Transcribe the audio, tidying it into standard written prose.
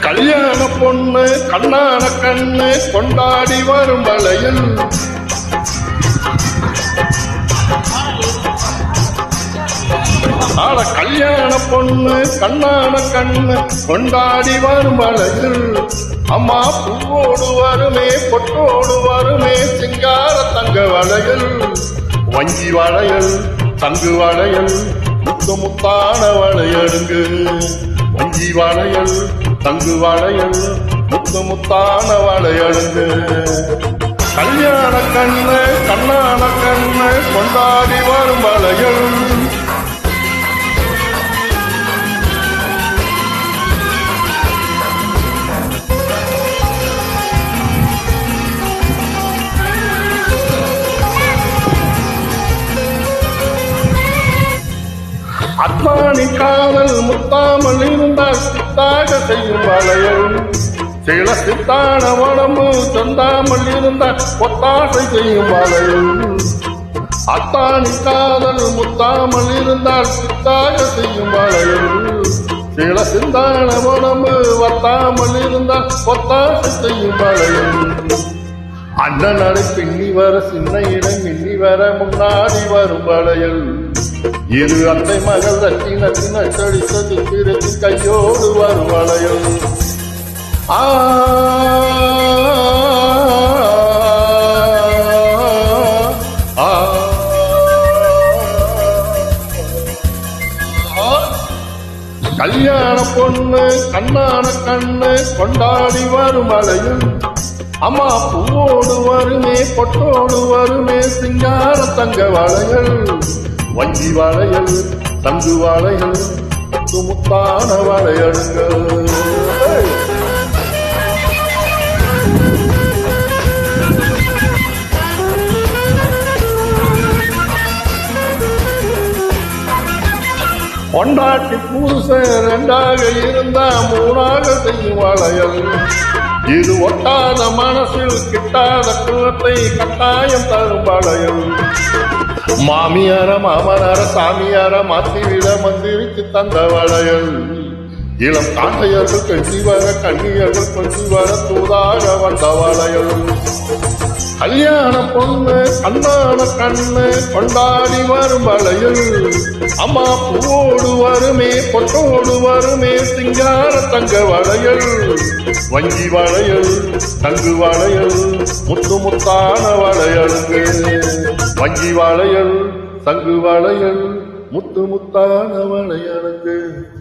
கல்யாண பொண்ணு கண்ணான கண்ணு கொண்டாடி வரும் வளையல் ஆட கல்யாண பொண்ணு கண்ணான கண்ணு கொண்டாடி வரும் வளையல் அம்மா பூவோடு வருமே பொட்டோடு வருமே சிங்கார தங்க வளையல் வஞ்சி வளையல் தங்கு வளையல் முத்து முத்தான வளையலுங்கு வஞ்சி வளையல் தங்கு வளையல் முத்து முத்தான வளையலுங்கு கல்யாண கண்ணு கண்ணான கண்ணு கொண்டாடி வரும் வளையல் அத்மானி காதல் முத்தாமல் இருந்தால் சித்தாக செய்யும் வளையல் சில சித்தான உடம்பு சொந்தாமல் இருந்தால் ஒத்தாசை செய்யும் வளையல் அத்தானி காதல் முத்தாமல் இருந்தால் சித்தாக செய்யும் வளையல் சில சிந்தான உடம்பு வத்தாமல் இருந்தால் ஒத்தாசை செய்யும் வளையல் அண்ணனடை பின்னி வர சின்ன இடம் மின்னி வர முன்னாடி வரும் வளையல் இரு அத்தை மகள் தட்டி நட்டி நட்டடித்தது பிறகு கையோடு வரும் வளையல் கல்யாண பொண்ணு கண்ணான கண்ணு கொண்டாடி வரும் வளையல் அம்மா பூவோடு வருமே பொட்டோடு வருமே சிங்கார தங்க வளையல் வஞ்சி வளையல் தங்கு வளையல் முத்தான வளையலுங்கள் பொண்டாட்டி புருஷன் ரெண்டாக இருந்தா மூணாக செய்யும் வளையல் இது ஒட்டாத மனசில் கிட்டாத குலத்தை கட்டாயம் தரும் வளையல் மாமியார மாமனார சாமியார மாத்திவிட மந்திரிக்கு தந்த வளையல் இளம் காண்டையர்கள் கஞ்சி வர கண்ணியர்கள் கொஞ்சி வர தூதாக வந்த வளையல் கல்யாண பொண்ணு கண்ணான கண்ணு கொண்டாடி வரும் வளையல் அம்மா பூவோடு வருமே பொட்டோடு வருமே சிங்கார தங்க வளையல் வஞ்சி வளையல் தங்கு வளையல் முத்து முத்தான வளையலுங்கு வஞ்சி வளையல் தங்கு வளையல் முத்து முத்தான வளையலுங்கு